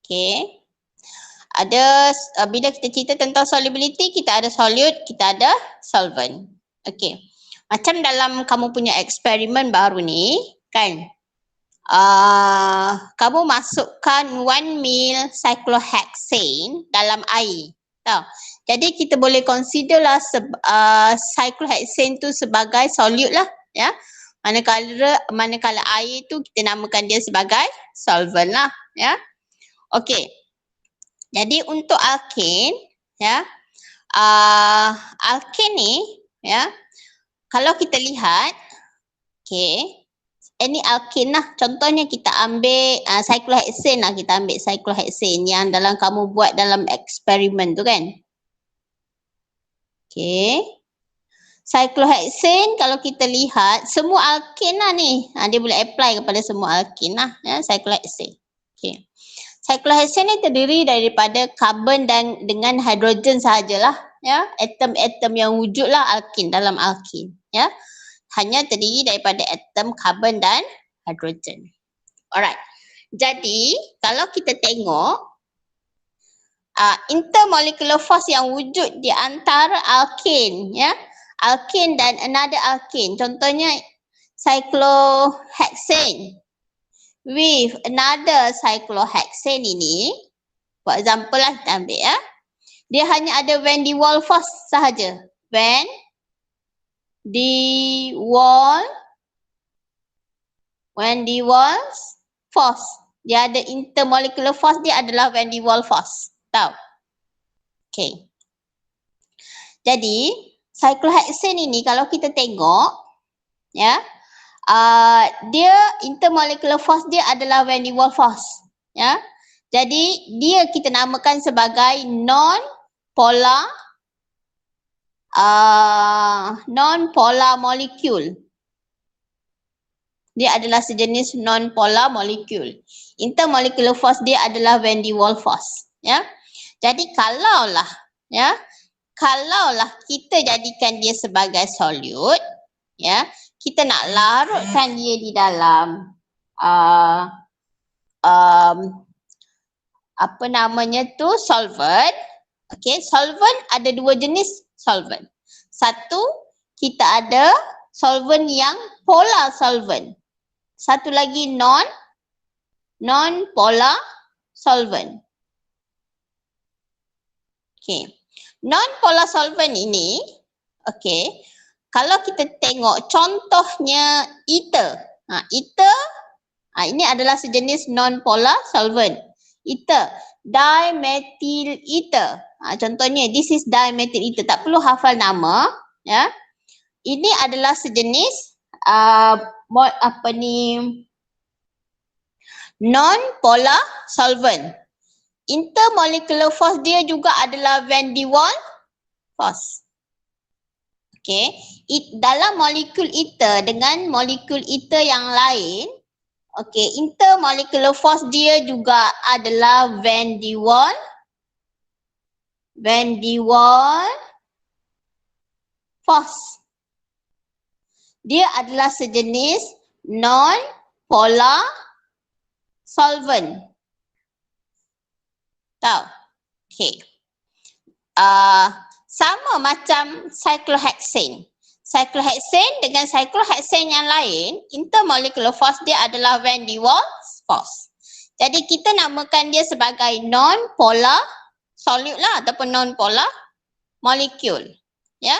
Okay. Ada bila kita cerita tentang solubility, kita ada solute, kita ada solvent. Okay. Macam dalam kamu punya eksperimen baru ni, kan? Kamu masukkan 1 ml cyclohexane dalam air. Tahu? Jadi kita boleh consider lah cyclohexane tu sebagai solute lah, ya. Manakala air tu kita namakan dia sebagai solvent lah, ya. Okey. Jadi untuk alkane, ya. Alkane ni, ya. Kalau kita lihat, okey. Ini alkane lah. Contohnya kita ambil cyclohexane lah. Kita ambil cyclohexane yang dalam kamu buat dalam eksperimen tu kan. Okay. Cyclohexane kalau kita lihat semua alkane lah ni. Dia boleh apply kepada semua alkane lah. Ya, cyclohexane. Okay. Cyclohexane ni terdiri daripada karbon dan dengan hidrogen sahajalah. Ya, atom-atom yang wujud lah alkane dalam alkane. Ya. Hanya terdiri daripada atom karbon dan hidrogen. Alright. Jadi, kalau kita tengok intermolecular force yang wujud di antara alkane, ya. Alkane dan another alkane. Contohnya cyclohexane with another cyclohexane ini. For example lah kita ambil ya. Dia hanya ada van der Waals force sahaja. Van der Waals force. Dia ada intermolecular force, dia adalah van der Waals force. Tahu? Okay. Jadi, cyclohexane ini kalau kita tengok, ya, dia intermolecular force dia adalah van der Waals force. Ya. Jadi, dia kita namakan sebagai non-polar molecule. Dia adalah sejenis non-polar molecule. Intermolecular force dia adalah van der Waals force. Ya. Jadi kalaulah kita jadikan dia sebagai solute, ya, kita nak larutkan dia di dalam solvent. Okey, solvent ada dua jenis solvent. Satu, kita ada solvent yang polar solvent. Satu lagi non-polar solvent. Okey. Non-polar solvent ini, okey, kalau kita tengok contohnya ether. Ini adalah sejenis non-polar solvent. Ether, dimethyl ether. Contohnya this is dimethyl ether. Tak perlu hafal nama, ya. Ini adalah sejenis non-polar solvent. Intermolecular force dia juga adalah van der Waals force. Okey, dalam molekul ether dengan molekul ether yang lain, okey, intermolecular force dia juga adalah van der Waals force. Dia adalah sejenis non-polar solvent. Tahu? Okey. Sama macam cyclohexane. Cyclohexane dengan cyclohexane yang lain, intermolecular force dia adalah van der Waals force. Jadi kita namakan dia sebagai non-polar solute lah ataupun non-polar molecule. Ya.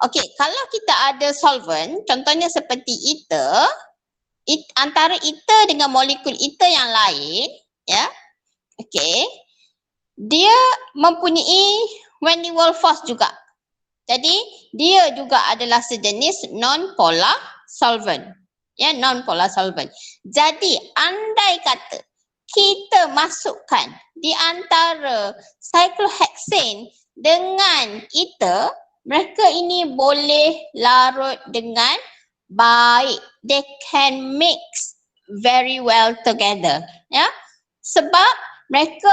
Okey, kalau kita ada solvent, contohnya seperti ether, antara ether dengan molekul ether yang lain, ya. Okey. Dia mempunyai van der Waals force juga. Jadi dia juga adalah sejenis non-polar solvent. Ya, non-polar solvent. Jadi andai kata kita masukkan di antara cyclohexane dengan ether, mereka ini boleh larut dengan baik. They can mix very well together. Ya. Sebab mereka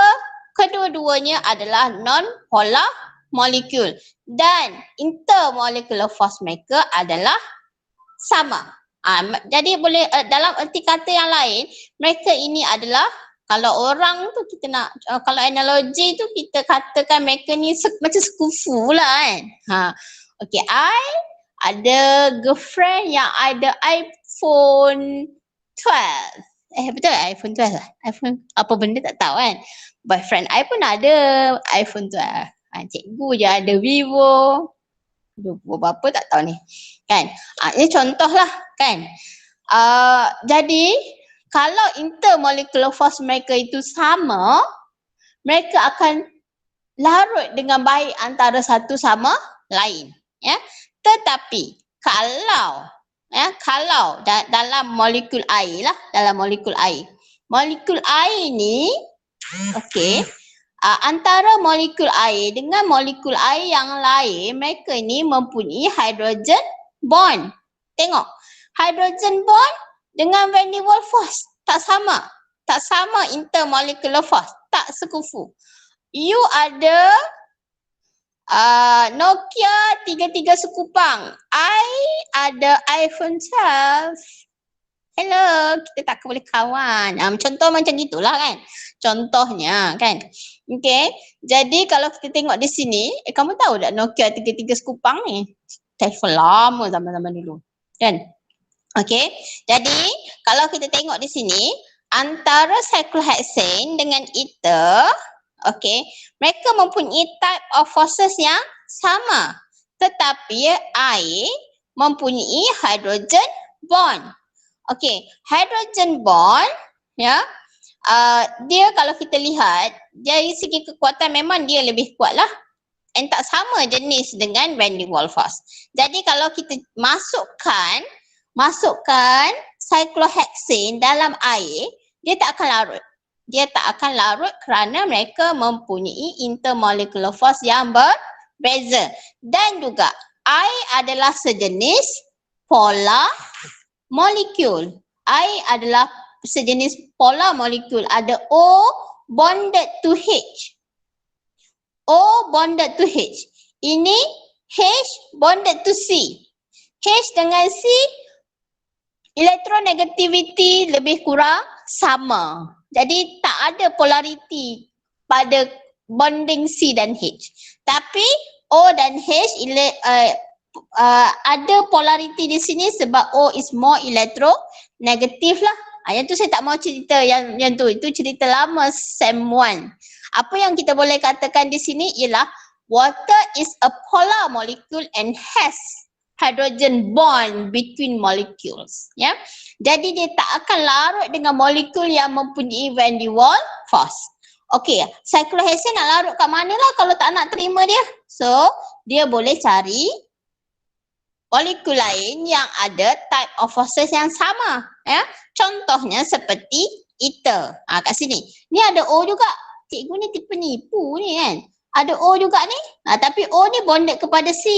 kedua-duanya adalah non-polar molecule dan intermolecular force mereka adalah sama. Jadi boleh dalam erti kata yang lain, mereka ini adalah Kalau orang tu kita nak, kalau analogi tu kita katakan mereka ni macam sekufu lah kan. Okay, I ada girlfriend yang ada iPhone 12. Betul iPhone 12 lah? iPhone apa benda tak tahu kan. Boyfriend I pun ada iPhone 12. Cikgu je ada Vivo. Vivo berapa tak tahu ni. Kan? Ini contoh lah kan. Jadi kalau intermolecular force mereka itu sama, mereka akan larut dengan baik antara satu sama lain. Ya. Tetapi kalau dalam molekul air lah, molekul air ni, okey, antara molekul air dengan molekul air yang lain, mereka ni mempunyai hydrogen bond. Tengok, hydrogen bond dengan van der Waals force tak sama intermolecular force, tak sekufu. You ada Nokia 33 sekupang. I ada iPhone 12. Hello, kita tak boleh kawan. Contoh macam gitulah kan. Contohnya kan. Okay. Jadi kalau kita tengok di sini, kamu tahu tak Nokia 33 sekupang ni? Telefon lama zaman-zaman dulu. Kan? Okay. Jadi kalau kita tengok di sini, antara cyclohexane dengan ether, okay, mereka mempunyai type of forces yang sama. Tetapi air mempunyai hydrogen bond. Okay, hydrogen bond, ya, dia kalau kita lihat, dari segi kekuatan memang dia lebih kuat lah. And tak sama jenis dengan van der Waals force. Jadi kalau kita masukkan cyclohexane dalam air, dia tak akan larut. Dia tak akan larut kerana mereka mempunyai intermolecular force yang berbeza. Dan juga air adalah sejenis polar molekul. Air adalah sejenis polar molekul. Ada O bonded to H. O bonded to H. Ini H bonded to C. H dengan C electronegativity lebih kurang sama. Jadi tak ada polariti pada bonding C dan H. Tapi O dan H ada polariti di sini sebab O is more electronegative lah. Yang tu saya tak mau cerita yang tu. Itu cerita lama SEM 1. Apa yang kita boleh katakan di sini ialah water is a polar molecule and has hydrogen bond between molecules. Ya. Jadi dia tak akan larut dengan molekul yang mempunyai van der Waals force. Okey, cyclohexane nak larut kat mana lah kalau tak nak terima dia? So, dia boleh cari molekul lain yang ada type of forces yang sama. Ya. Contohnya seperti ether. Kat sini. Ni ada O juga. Cikgu ni tipe nipu ni kan. Ada O juga ni. Tapi O ni bonded kepada C.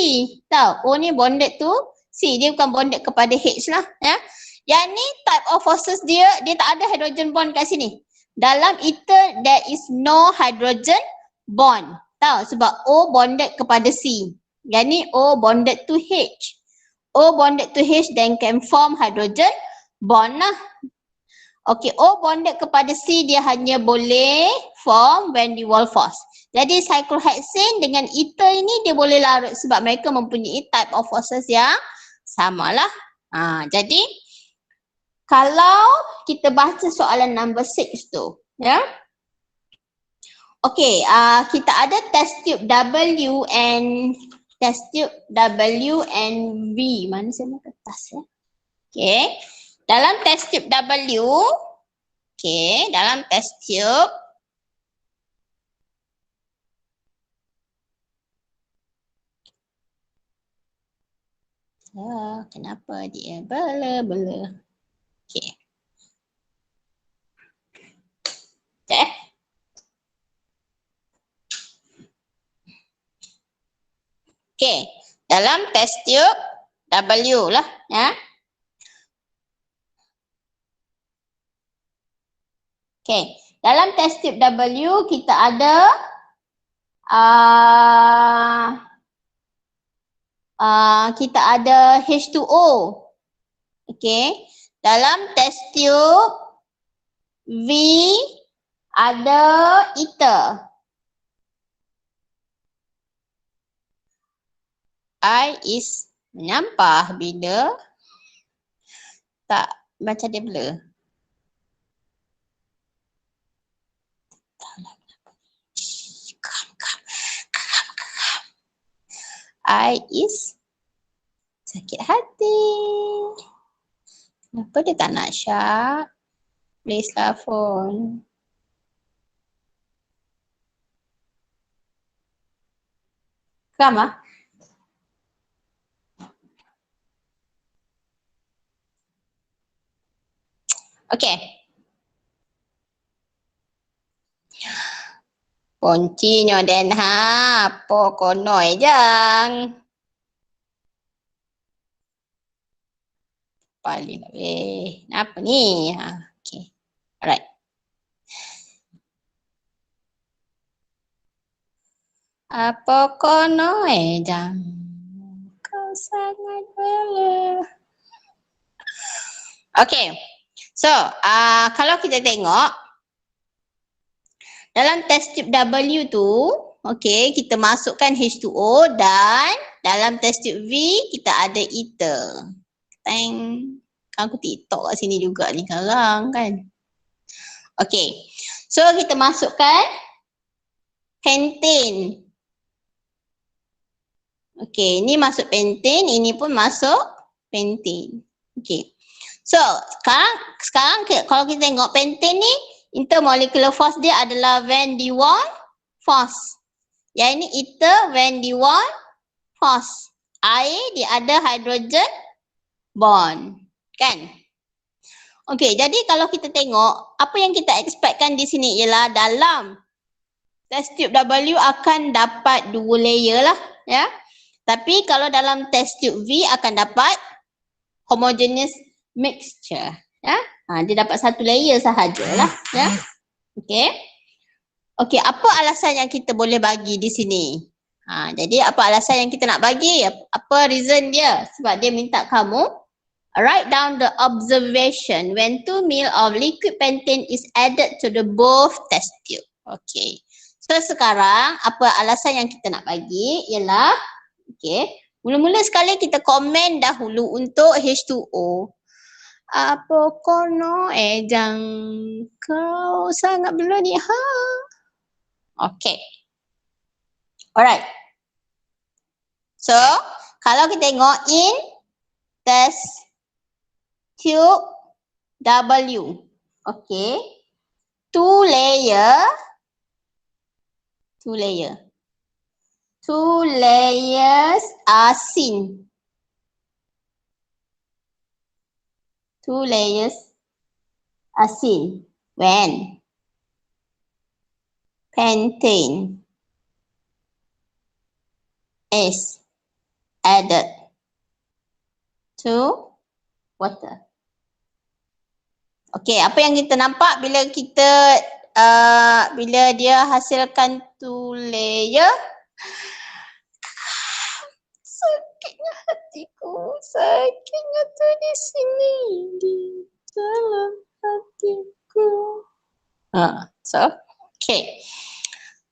Tahu? O ni bonded to C. Dia bukan bonded kepada H lah. Ya. Yang ni type of forces dia tak ada hydrogen bond kat sini. Dalam ether there is no hydrogen bond. Tahu? Sebab O bonded kepada C. Yang ni O bonded to H. O bonded to H then can form hydrogen bond lah. Okey, O bonded kepada C dia hanya boleh form van der Waals force. Jadi cyclohexane dengan ether ini dia boleh larut sebab mereka mempunyai type of forces yang samalah. Jadi kalau kita baca soalan number 6 tu, ya. Okey, kita ada test tube W and V. Mana saya nak kertas ya? Okey. Dalam test tube W, okey, dalam test tube kenapa dia bela-bela? Okey. Okay. Okey, dalam test tube W lah ya. Okey, dalam test tube W kita ada H2O. Okey, dalam test tube V ada ether. I is menyampah bila tak baca dia blur. I is sakit hati. Kenapa dia tak nak Syak? Please lah phone. Kam lah. Okay. Poncinya den ha. Po konoi jang. Paling weh. Apa ni? Ha, okay. Alright. Apa konoi jang? Kau sangat bela. Okay. So, kalau kita tengok dalam test tube W tu, okay, kita masukkan H2O dan dalam test tube V kita ada ether. Teng. Kan aku TikTok kat sini juga ni sekarang kan. Okay. So kita masukkan pentane. Okay, ni masuk pentane, ini pun masuk pentane. Okay. So, sekarang kalau kita tengok pentane ni, intermolecular force dia adalah van der Waals force. Yang ini ether van der Waals force. Air dia ada hydrogen bond. Kan? Okay, jadi kalau kita tengok, apa yang kita expectkan di sini ialah dalam test tube W akan dapat 2 layer lah. Ya. Tapi kalau dalam test tube V akan dapat homogeneous mixture. Ya. Dia dapat 1 layer sahajalah. Ya. Okay. Okay, apa alasan yang kita boleh bagi di sini? Jadi apa alasan yang kita nak bagi? Apa reason dia? Sebab dia minta kamu write down the observation when 2 ml of liquid pentane is added to the both test tube. Okay. So sekarang apa alasan yang kita nak bagi ialah, okay, mula-mula sekali kita komen dahulu untuk H2O. Apa kono jang kau sangat belum ni ha? Okay. Alright. So kalau kita tengok in test tube W. Okay. 2 layers are seen. 2 layers are seen when pentane is added to water. Okay, apa yang kita nampak bila kita bila dia hasilkan 2 layer? Sakitnya hatiku, sakitnya tu di sini, di dalam hatiku. So, okay.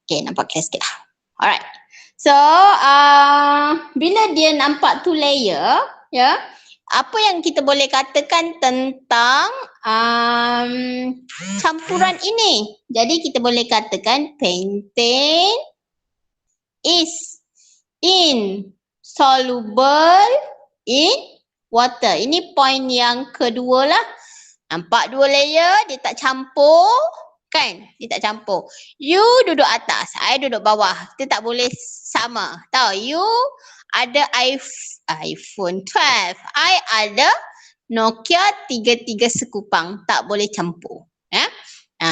Okay, nampak clear sikit lah. Alright. So, bila dia nampak 2 layer, ya, apa yang kita boleh katakan tentang campuran ini? Jadi kita boleh katakan pentane is insoluble in water. Ini poin yang kedua lah. Nampak 2 layer, dia tak campur. Kan? Dia tak campur. You duduk atas, I duduk bawah. Kita tak boleh sama. Tahu? You ada iPhone 12. I ada Nokia 33 sekupang. Tak boleh campur. Ya?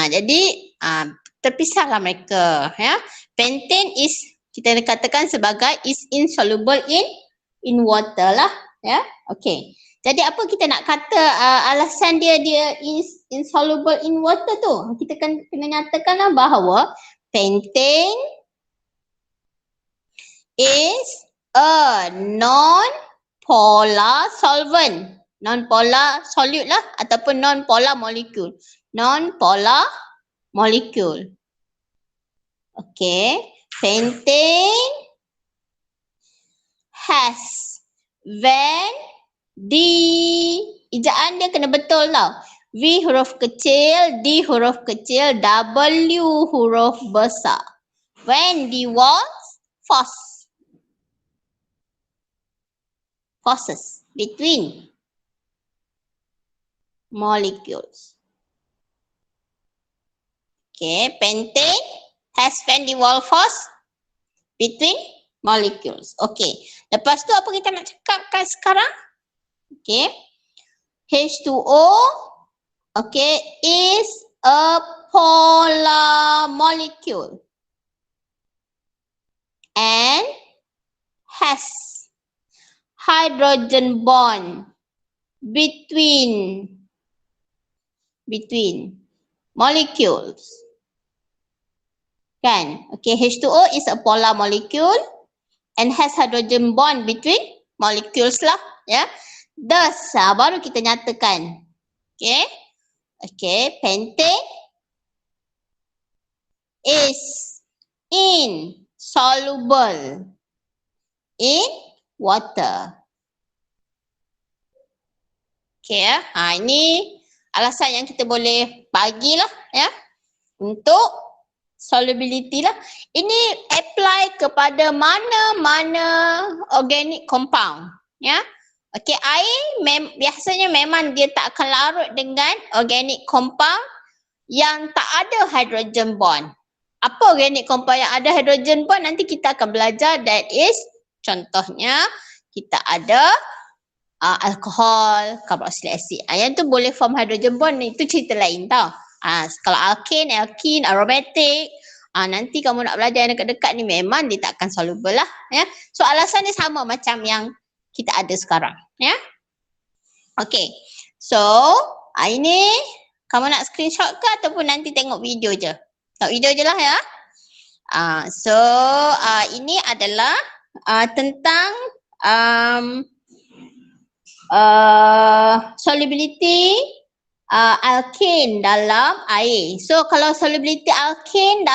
Jadi terpisahlah mereka. Ya? Pentane is, kita katakan sebagai is insoluble in water lah. Ya? Okay. Jadi apa kita nak kata alasan dia is insoluble in water tu? Kita kena nyatakanlah bahawa pentane is a non-polar solvent. Non-polar solute lah ataupun non-polar molecule. Non-polar molecule. Okay, pentane has when D, ejaan dia kena betul tau. V huruf kecil, D huruf kecil, W huruf besar. When D was forces between molecules. Okay, pentane has van der Waals force between molecules. Okay, lepas tu apa kita nak cakapkan sekarang? Okay, H2O, okay, is a polar molecule and has hydrogen bond between molecules. Kan? Okay, H2O is a polar molecule and has hydrogen bond between molecules lah. Ya. Thus, baru kita nyatakan. Okay. Okay, pentane is insoluble in water. Okay, ini alasan yang kita boleh bagilah ya untuk solubility lah. Ini apply kepada mana-mana organic compound ya. Okay, air biasanya memang dia tak akan larut dengan organic compound yang tak ada hydrogen bond. Apa organic compound yang ada hydrogen bond nanti kita akan belajar, that is contohnya kita ada alkohol, carboxylic acid. Yang tu boleh form hydrogen bond, itu cerita lain tau. Kalau alkane, alkene, aromatic, nanti kamu nak belajar yang dekat-dekat ni memang dia tak akan soluble lah. Ya. So alasan dia sama macam yang kita ada sekarang. Ya. Okay. So ini kamu nak screenshot ke ataupun nanti tengok video je? Tengok video je lah ya. So ini adalah tentang solubility alkane dalam air. So kalau solubility alkane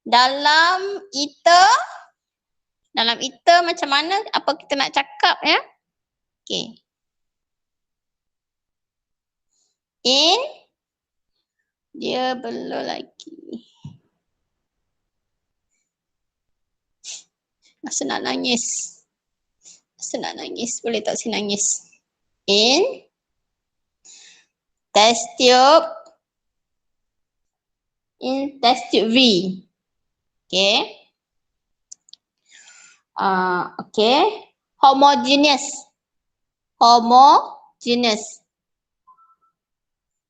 dalam ether macam mana, apa kita nak cakap ya? Okay. Dia belum lagi. Rasa nak nangis. Boleh tak saya nangis? In test tube V. Okay. Okay. Homogeneous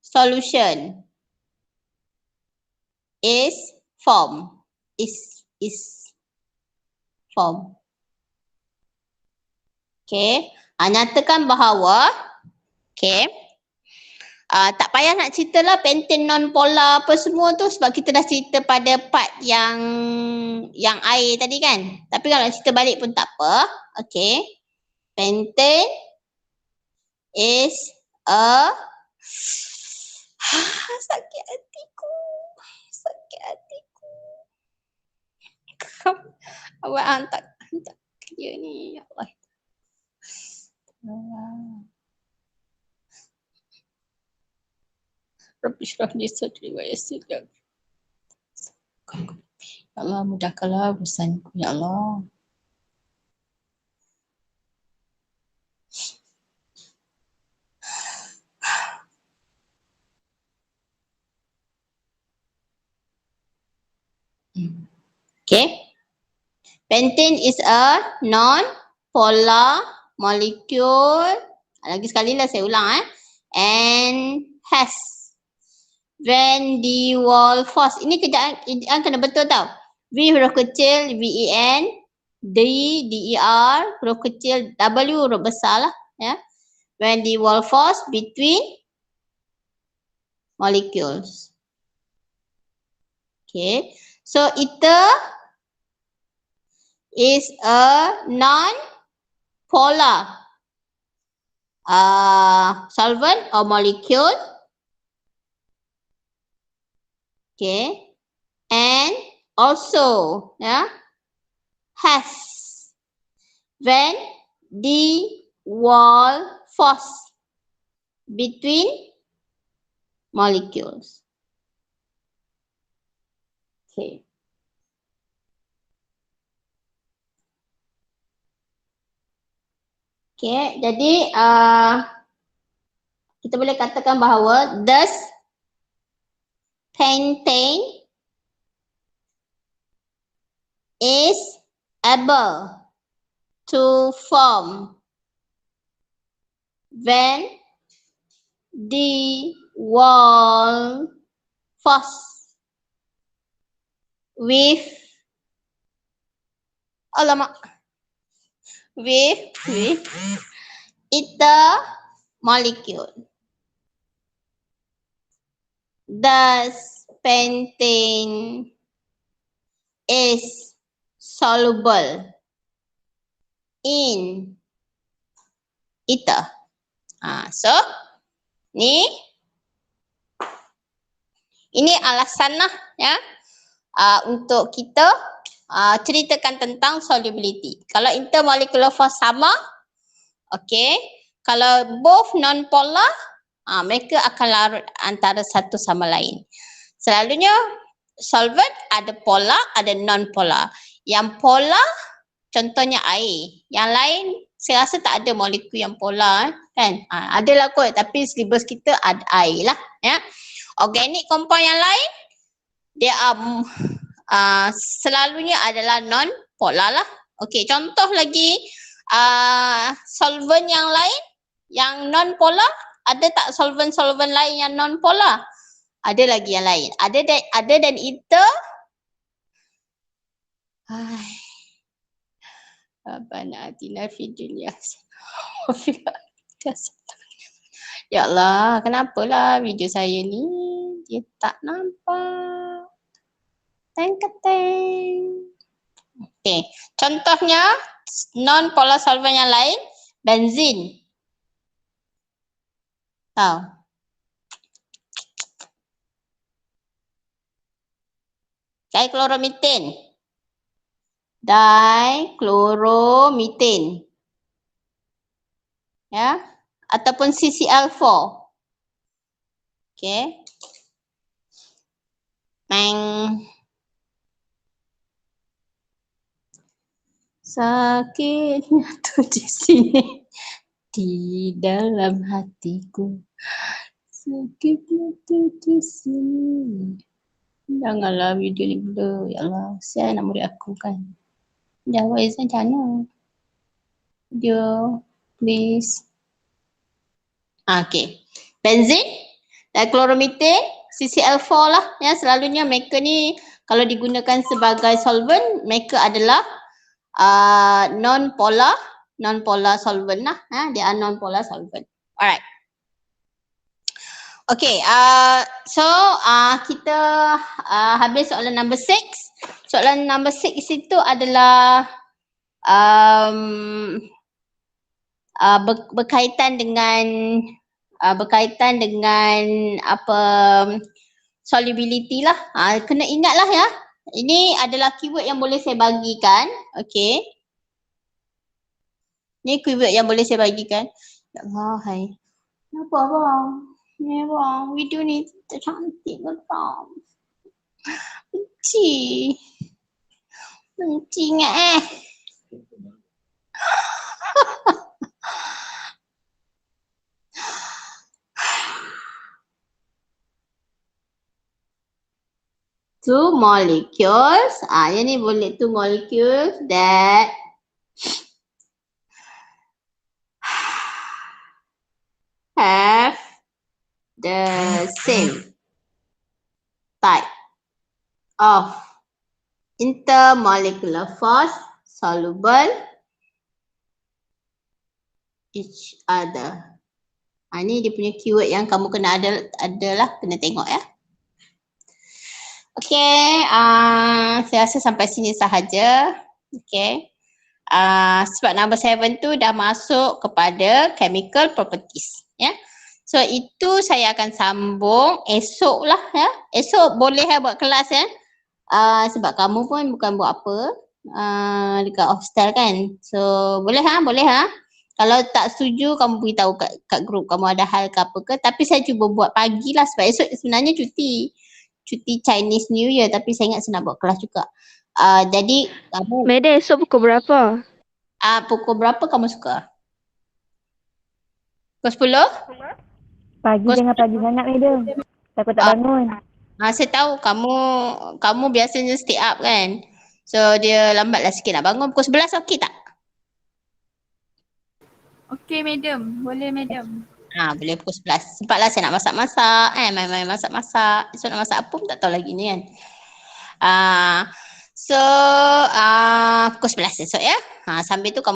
solution is formed. Okay. Nyatakan bahawa okay. Tak payah nak cerita lah pentane non-polar apa semua tu sebab kita dah cerita pada part yang air tadi kan. Tapi kalau cerita balik pun tak apa. Okay. Pentane is a sakit hatiku. Awak hantar kerja ni. Ya Allah. Rabbi syrah li sadri wa yassir li amri. Ya Allah, mudahkanlah urusanku ya Allah. Okay. Pentane is a non-polar molecule. Lagi sekali lah saya ulang and has van der Waals force. Ini kejadian kena betul tau. V huruf kecil, VEN, D, DER, huruf kecil, W huruf besar lah. Ya. Van der Waals force between molecules. Okay. So ether is a non-polar solvent or molecule Okay. And also, has when the wall force between molecules. Okay. Okay, jadi kita boleh katakan bahawa thus pentane is able to form when the wall force with ether molecule. Thus, pentane is soluble in ether. So, ini alasan lah untuk kita ceritakan tentang solubility. Kalau intermolecular force sama, okay. Kalau both non-polar, mereka akan larut antara satu sama lain. Selalunya solvent ada polar, ada non-polar. Yang polar contohnya air. Yang lain saya rasa tak ada molekul yang polar kan. Adalah kot tapi silibus kita ada air lah ya. Organic compound yang lain dia selalunya adalah non-polar lah. Okey, contoh lagi solvent yang lain yang non-polar, ada tak solvent-solvent lain yang non-polar? Ada lagi yang lain. Ada dan ether. Rabbana atina fid dunya wa fil akhirati. Ya Allah, kenapalah video saya ni dia tak nampak. Teng-keteng. Okey, contohnya non-polar solvent yang lain, benzin. Tahu? Dichloromethane. Dichloromethane. Ya, ataupun CCl4. Okey. Sakitnya tu di sini, di dalam hatiku. Sakitnya tu di sini. Janganlah video ni blur. Ya Allah, saya nak murid aku kan. Jawab Izan macam mana? Video, please. Okay. Benzin, dichloromethane, CCl4 lah. Ya, selalunya mereka ni kalau digunakan sebagai solvent, mereka adalah non-polar solvent lah. Dia are non-polar solvent. Alright. Okay, so kita habis soalan number 6. Soalan number 6 itu adalah berkaitan dengan apa solubility lah. Kena ingatlah ya. Ini adalah keyword yang boleh saya bagikan. Okay. Ni keyword yang boleh saya bagikan. Ya Allah, hai. Kenapa abang? Ni abang, video ni tak cantik ke tak? Benci. Benci ingat Two molecules. Yang ni boleh two molecules that have the same type of intermolecular force soluble each other. Ni dia punya keyword yang kamu kena adalah kena tengok ya. Okay, saya rasa sampai sini sahaja. Okay. Sebab number 7 tu dah masuk kepada chemical properties. Ya. So itu saya akan sambung esok lah ya. Esok boleh buat kelas ya. Sebab kamu pun bukan buat apa dekat hostel kan. So boleh boleh. Kalau tak setuju kamu beritahu kat grup kamu ada hal ke apa ke. Tapi saya cuba buat pagi lah sebab esok sebenarnya cuti Chinese New Year tapi saya ingat saya nak buat kelas juga. Jadi kamu Madam, esok pukul berapa? pukul berapa kamu suka? Pukul 10? Pagi jangan pagi sangat madam. Takut tak bangun. Saya tahu kamu biasanya stay up kan. So dia lambatlah sikit nak bangun. Pukul 11 okey tak? Okey madam, boleh madam. Boleh pukul 11. Sempatlah saya nak masak-masak main-main masak-masak. Esok nak masak apa pun tak tahu lagi ni kan. So pukul 11 esok ya. Sambil tu kamu